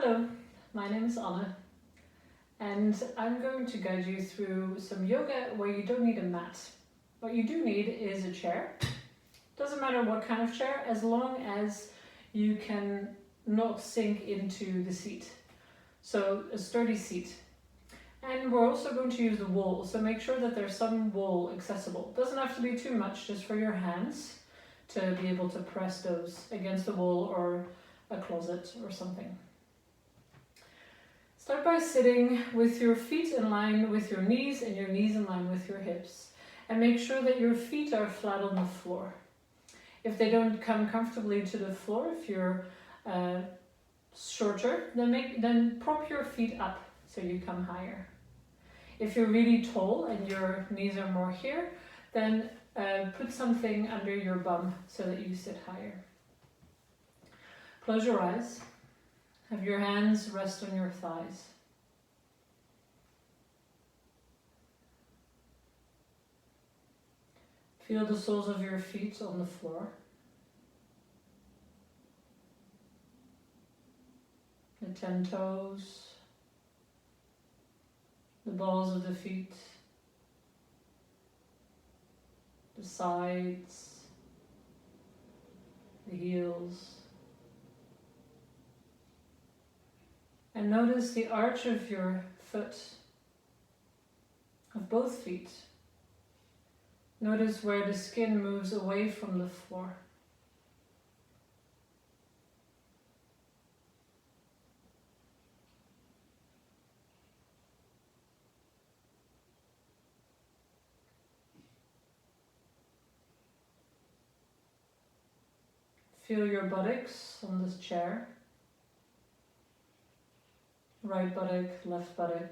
Hello, my name is Anna, and I'm going to guide you through some yoga where you don't need a mat. What you do need is a chair. Doesn't matter what kind of chair, as long as you can not sink into the seat. So a sturdy seat. And we're also going to use the wall, so make sure that there's some wall accessible. Doesn't have to be too much, just for your hands to be able to press those against the wall or a closet or something. Start by sitting with your feet in line with your knees and your knees in line with your hips. And make sure that your feet are flat on the floor. If they don't come comfortably to the floor, if you're shorter, then prop your feet up so you come higher. If you're really tall and your knees are more here, then put something under your bum so that you sit higher. Close your eyes. Have your hands rest on your thighs. Feel the soles of your feet on the floor. The 10 toes, the balls of the feet, the sides, the heels. And notice the arch of your foot, of both feet. Notice where the skin moves away from the floor. Feel your buttocks on this chair. Right buttock, left buttock.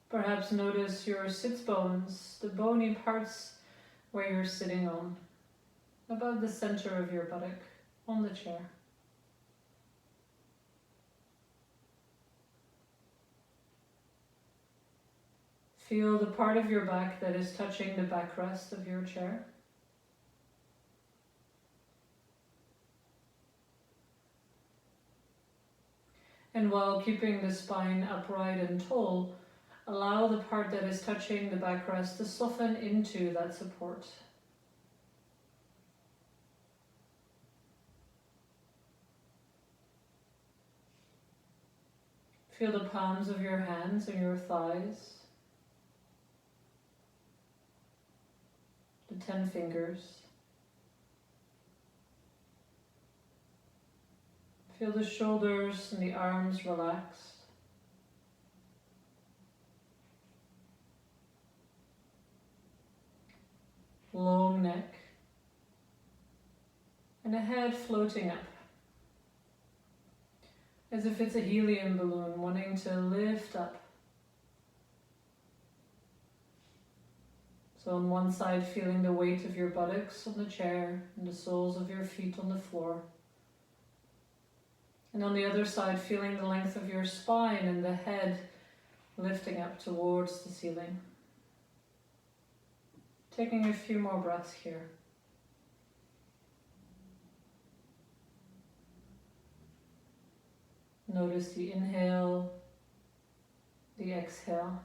Perhaps notice your sits bones, the bony parts where you're sitting on, about the center of your buttock, on the chair. Feel the part of your back that is touching the backrest of your chair. And while keeping the spine upright and tall, allow the part that is touching the backrest to soften into that support. Feel the palms of your hands and your thighs, the 10 fingers. Feel the shoulders and the arms relaxed. Long neck. And a head floating up. As if it's a helium balloon wanting to lift up. So on one side, feeling the weight of your buttocks on the chair and the soles of your feet on the floor. And on the other side, feeling the length of your spine and the head lifting up towards the ceiling. Taking a few more breaths here. Notice the inhale, the exhale.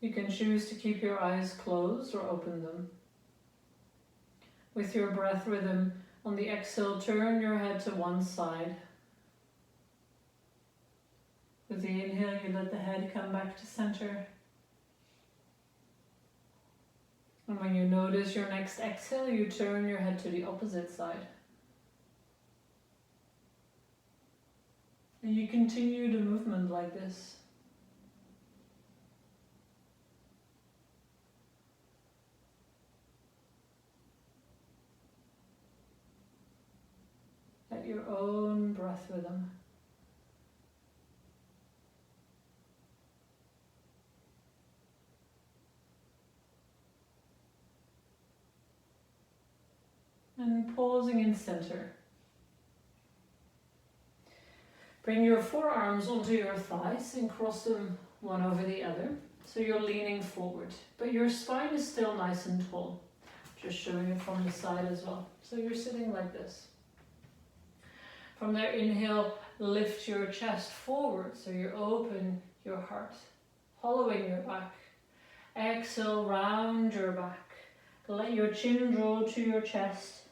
You can choose to keep your eyes closed or open them. With your breath rhythm, on the exhale, turn your head to one side. With the inhale, you let the head come back to center. And when you notice your next exhale, you turn your head to the opposite side. And you continue the movement like this. At your own breath rhythm. and pausing in center. Bring your forearms onto your thighs and cross them one over the other. So you're leaning forward, but your spine is still nice and tall. Just showing it from the side as well. So you're sitting like this. From there, inhale, lift your chest forward so you open your heart, hollowing your back. Exhale, round your back. Let your chin draw to your chest,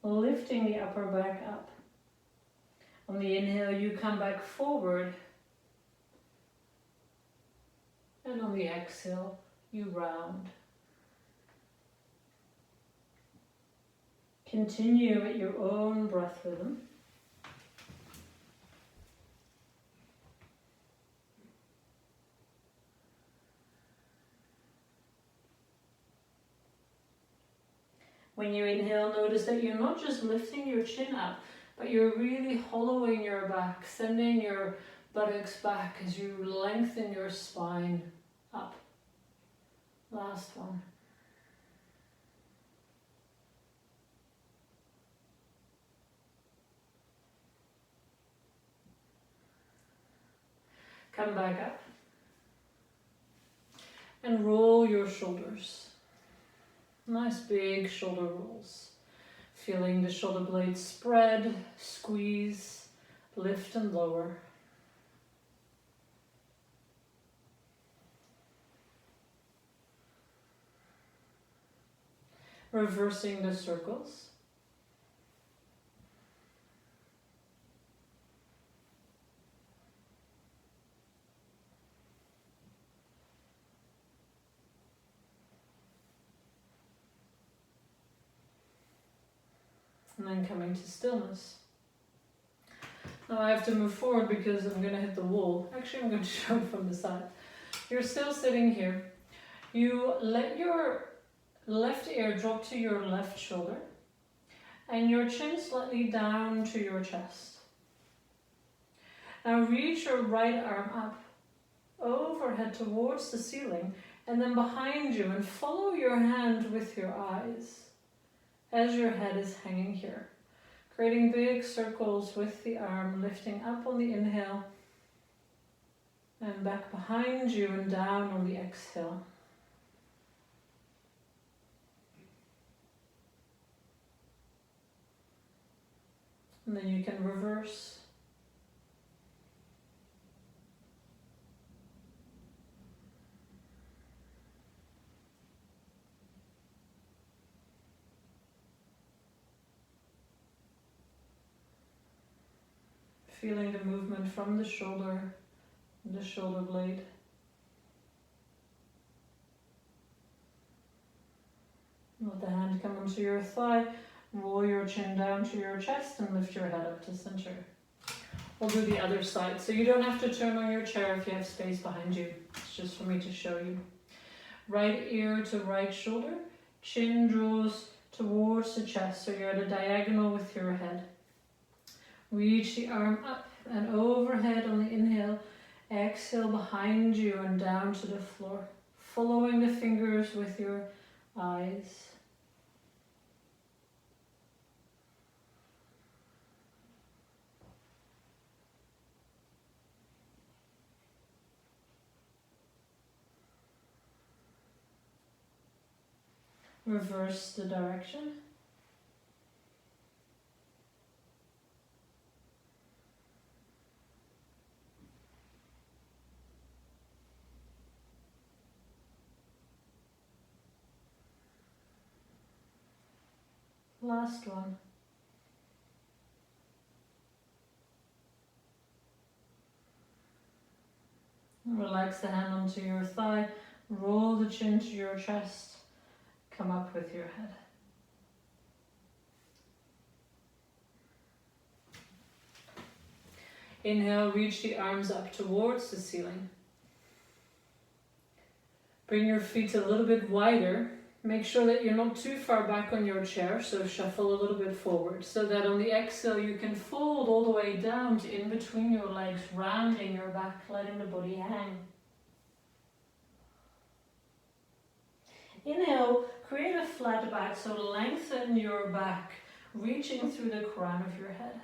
lifting the upper back up. On the inhale, you come back forward. And on the exhale, you round. Continue at your own breath rhythm. When you inhale, notice that you're not just lifting your chin up, but you're really hollowing your back, sending your buttocks back as you lengthen your spine up. Last one. Come back up. And roll your shoulders. Nice big shoulder rolls. Feeling the shoulder blades spread, squeeze, lift and lower. Reversing the circles. And then coming to stillness. Now I have to move forward because I'm going to hit the wall. Actually, I'm going to show it from the side. You're still sitting here. You let your left ear drop to your left shoulder and your chin slightly down to your chest. Now reach your right arm up, overhead towards the ceiling, and then behind you, and follow your hand with your eyes as your head is hanging here. Creating big circles with the arm, lifting up on the inhale and back behind you and down on the exhale. And then you can reverse. Feeling the movement from the shoulder blade. Let the hand come onto your thigh, roll your chin down to your chest and lift your head up to center. We'll do the other side, so you don't have to turn on your chair if you have space behind you. It's just for me to show you. Right ear to right shoulder, chin draws towards the chest, so you're at a diagonal with your head. Reach the arm up and overhead on the inhale. Exhale behind you and down to the floor. Following the fingers with your eyes. Reverse the direction. Last one. Relax the hand onto your thigh, roll the chin to your chest, come up with your head. Inhale, reach the arms up towards the ceiling. Bring your feet a little bit wider. Make sure that you're not too far back on your chair, so shuffle a little bit forward, so that on the exhale you can fold all the way down to in between your legs, rounding your back, letting the body hang. Inhale, create a flat back, so lengthen your back, reaching through the crown of your head.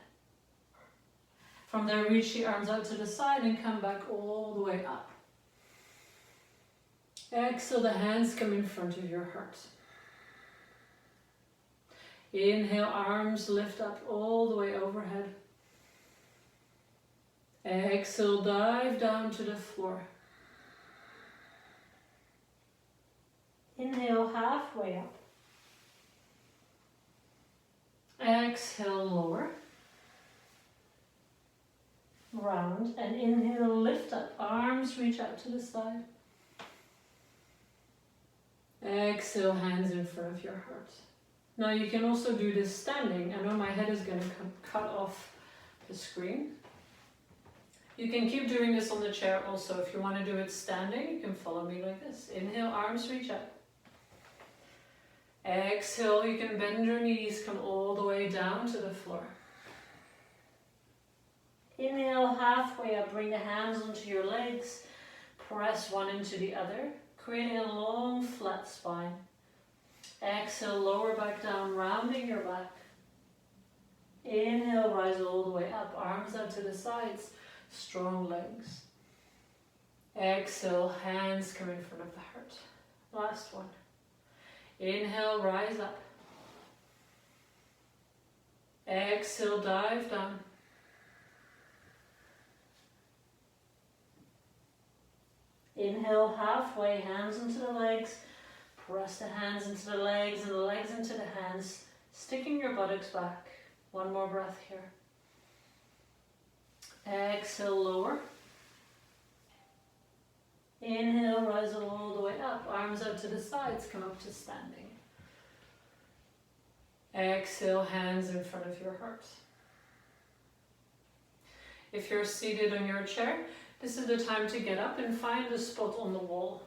From there, reach the arms out to the side and come back all the way up. Exhale, the hands come in front of your heart. Inhale, arms lift up all the way overhead. Exhale, dive down to the floor. Inhale, halfway up. Exhale, lower. Round, and inhale, lift up, arms reach out to the side. Exhale, hands in front of your heart. Now you can also do this standing. I know my head is going to cut off the screen. You can keep doing this on the chair also. If you want to do it standing, you can follow me like this. Inhale, arms reach up. Exhale, you can bend your knees, come all the way down to the floor. Inhale, halfway up, bring the hands onto your legs, press one into the other, creating a long flat spine. Exhale, lower back down, rounding your back. Inhale, rise all the way up, arms out to the sides, strong legs. Exhale, hands come in front of the heart. Last one. Inhale, rise up. Exhale, dive down. Inhale, halfway, hands into the legs. Press the hands into the legs and the legs into the hands, sticking your buttocks back. One more breath here. Exhale, lower. Inhale, rise all the way up. Arms out to the sides, come up to standing. Exhale, hands in front of your heart. If you're seated on your chair, this is the time to get up and find a spot on the wall.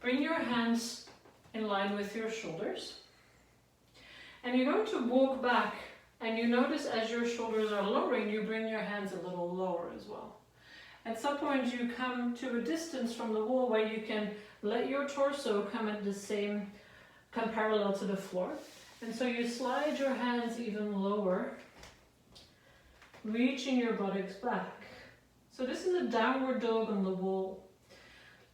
Bring your hands in line with your shoulders. And you're going to walk back, and you notice as your shoulders are lowering, you bring your hands a little lower as well. At some point you come to a distance from the wall where you can let your torso come parallel to the floor. And so you slide your hands even lower, reaching your buttocks back. So this is a downward dog on the wall.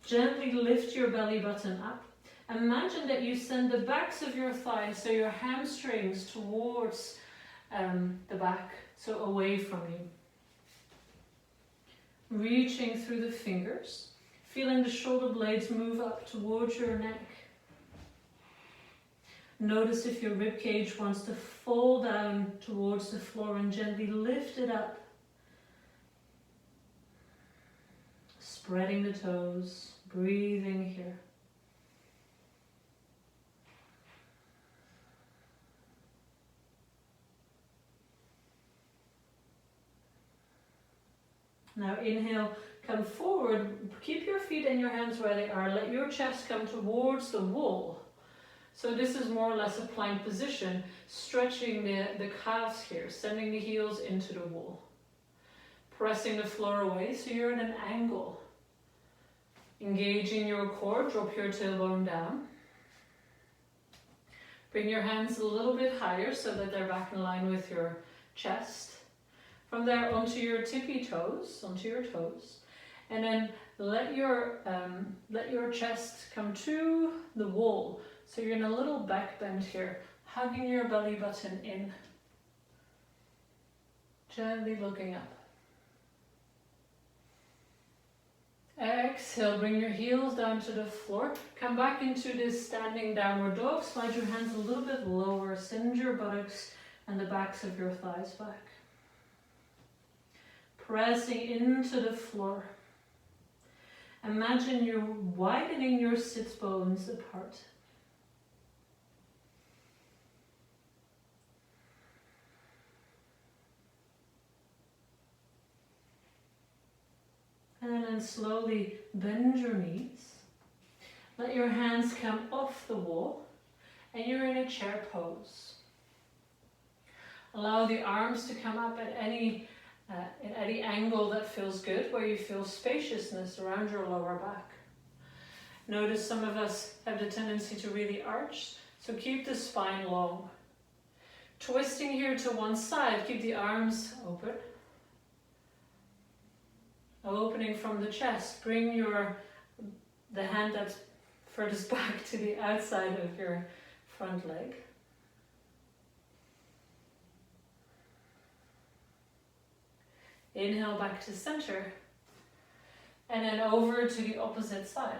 Gently lift your belly button up. Imagine that you send the backs of your thighs, so your hamstrings, towards the back, so away from you. Reaching through the fingers, feeling the shoulder blades move up towards your neck. Notice if your rib cage wants to fall down towards the floor and gently lift it up. Spreading the toes, breathing here. Now inhale, come forward, keep your feet and your hands where they are, let your chest come towards the wall. So this is more or less a plank position, stretching the calves here, sending the heels into the wall. Pressing the floor away so you're in an angle. Engaging your core, drop your tailbone down. Bring your hands a little bit higher so that they're back in line with your chest. From there onto your tippy toes, onto your toes. And then let your chest come to the wall. So you're in a little back bend here, hugging your belly button in. Gently looking up. Exhale, bring your heels down to the floor. Come back into this standing downward dog. Slide your hands a little bit lower. Send your buttocks and the backs of your thighs back. Pressing into the floor. Imagine you're widening your sits bones apart. And then slowly bend your knees. Let your hands come off the wall and you're in a chair pose. Allow the arms to come up at any angle that feels good, where you feel spaciousness around your lower back. Notice some of us have the tendency to really arch, so keep the spine long. Twisting here to one side, keep the arms open. Opening from the chest, bring the hand that's furthest back to the outside of your front leg. Inhale back to center, and then over to the opposite side.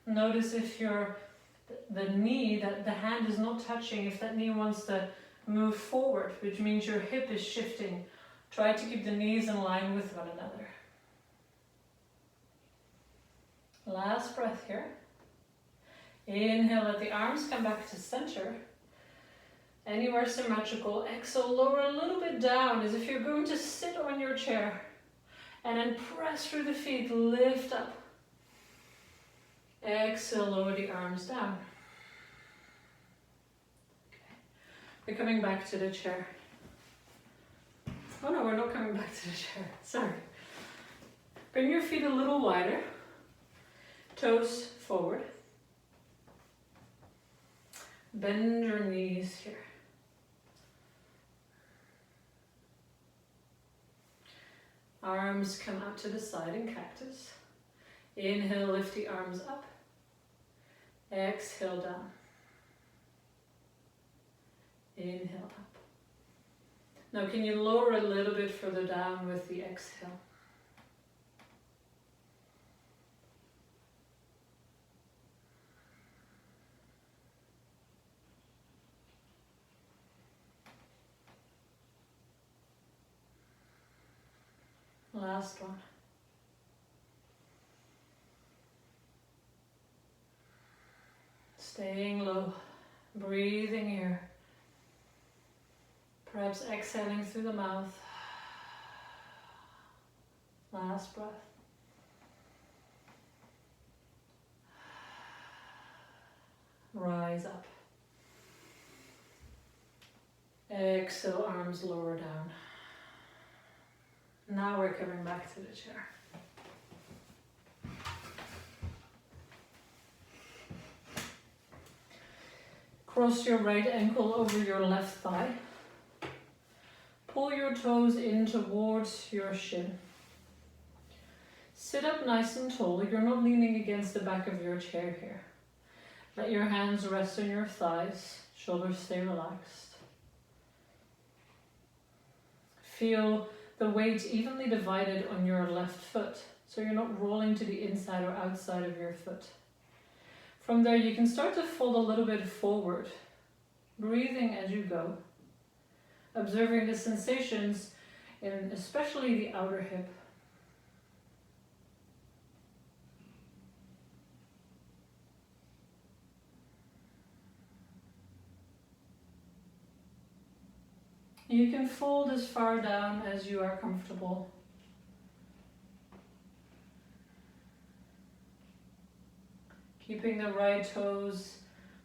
Notice if the knee, that the hand is not touching, if that knee wants to move forward, which means your hip is shifting. Try to keep the knees in line with one another. Last breath here. Inhale, let the arms come back to center. Anywhere symmetrical. Exhale, lower a little bit down as if you're going to sit on your chair. And then press through the feet, lift up. Exhale, lower the arms down. Okay. We're coming back to the chair. Oh no, we're not coming back to the chair. Sorry. Bring your feet a little wider. Toes forward. Bend your knees here. Arms come out to the side in cactus. Inhale, lift the arms up. Exhale, down. Inhale, up. Now can you lower a little bit further down with the exhale? Last one. Staying low, breathing here. Perhaps exhaling through the mouth. Last breath. Rise up. Exhale, arms lower down. Now we're coming back to the chair. Cross your right ankle over your left thigh. Pull your toes in towards your shin. Sit up nice and tall. You're not leaning against the back of your chair here. Let your hands rest on your thighs. Shoulders stay relaxed. Feel the weight evenly divided on your left foot, so you're not rolling to the inside or outside of your foot. From there, you can start to fold a little bit forward, breathing as you go, observing the sensations in especially the outer hip. You can fold as far down as you are comfortable. Keeping the right toes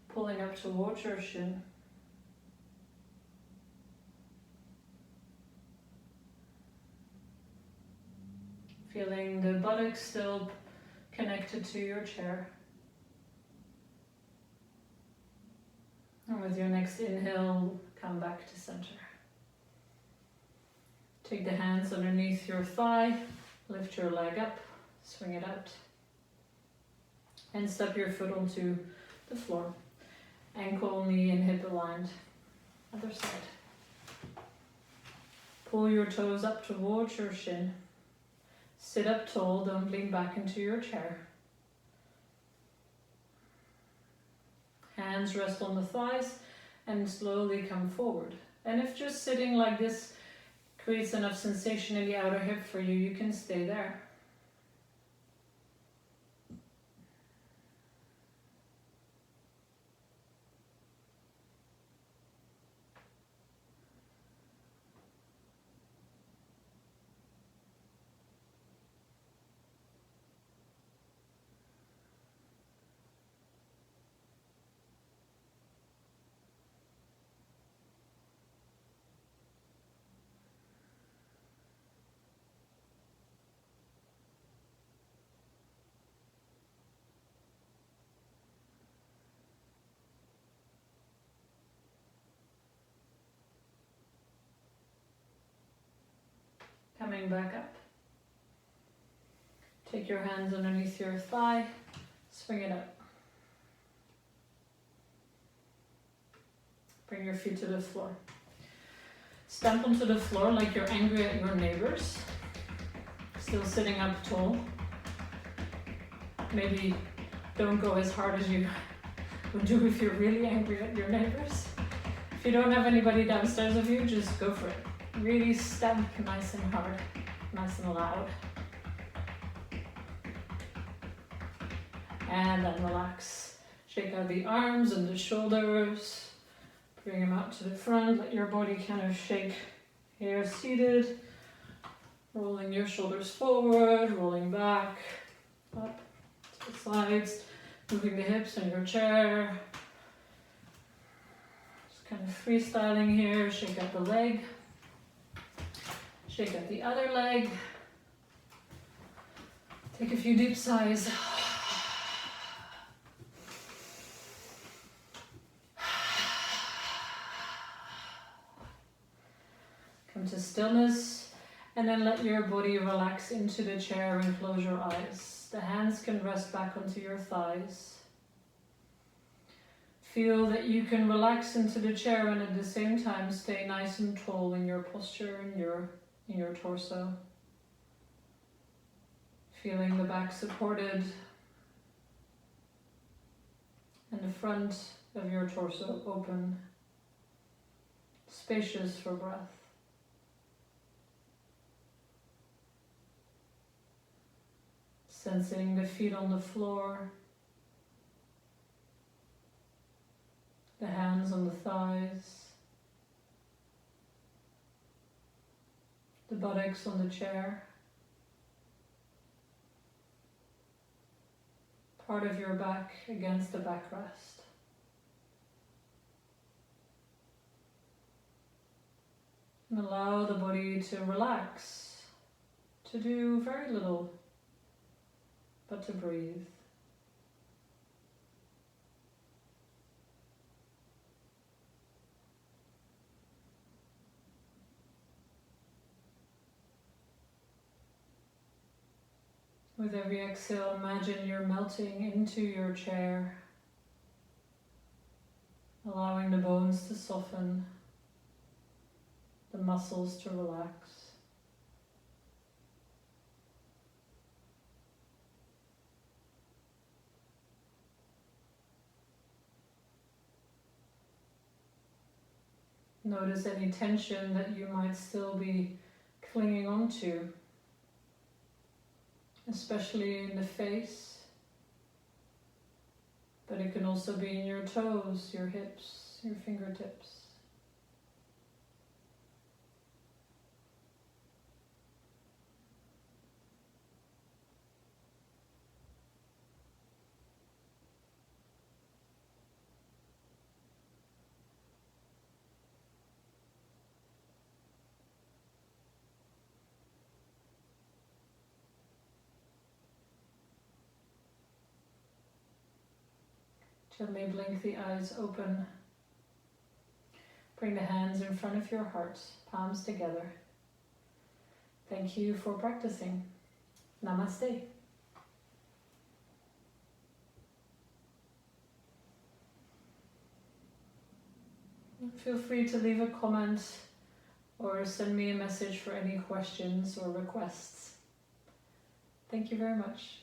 pulling up towards your shin. Feeling the buttocks still connected to your chair. And with your next inhale, come back to center. Take the hands underneath your thigh, lift your leg up, swing it out. And step your foot onto the floor. Ankle, knee and hip aligned. Other side. Pull your toes up towards your shin. Sit up tall, don't lean back into your chair. Hands rest on the thighs and slowly come forward. And if just sitting like this creates enough sensation in the outer hip for you, you can stay there. coming back up. Take your hands underneath your thigh, swing it up. Bring your feet to the floor. Stamp onto the floor like you're angry at your neighbors. Still sitting up tall. Maybe don't go as hard as you would do if you're really angry at your neighbors. If you don't have anybody downstairs with you, just go for it. Really stamp nice and hard, nice and loud. And then relax. Shake out the arms and the shoulders. Bring them out to the front. Let your body kind of shake here seated. Rolling your shoulders forward, rolling back, up to the sides. Moving the hips in your chair. Just kind of freestyling here. Shake out the leg. Shake out the other leg. Take a few deep sighs. Come to stillness, and then let your body relax into the chair and close your eyes. The hands can rest back onto your thighs. Feel that you can relax into the chair and at the same time stay nice and tall in your posture and in your torso. Feeling the back supported and the front of your torso open, spacious for breath. Sensing the feet on the floor, the hands on the thighs, the buttocks on the chair, part of your back against the backrest. And allow the body to relax, to do very little, but to breathe. With every exhale, imagine you're melting into your chair, allowing the bones to soften, the muscles to relax. Notice any tension that you might still be clinging on to, especially in the face, but it can also be in your toes, your hips, your fingertips. Gently blink the eyes open. Bring the hands in front of your heart, palms together. Thank you for practicing. Namaste. Feel free to leave a comment or send me a message for any questions or requests. Thank you very much.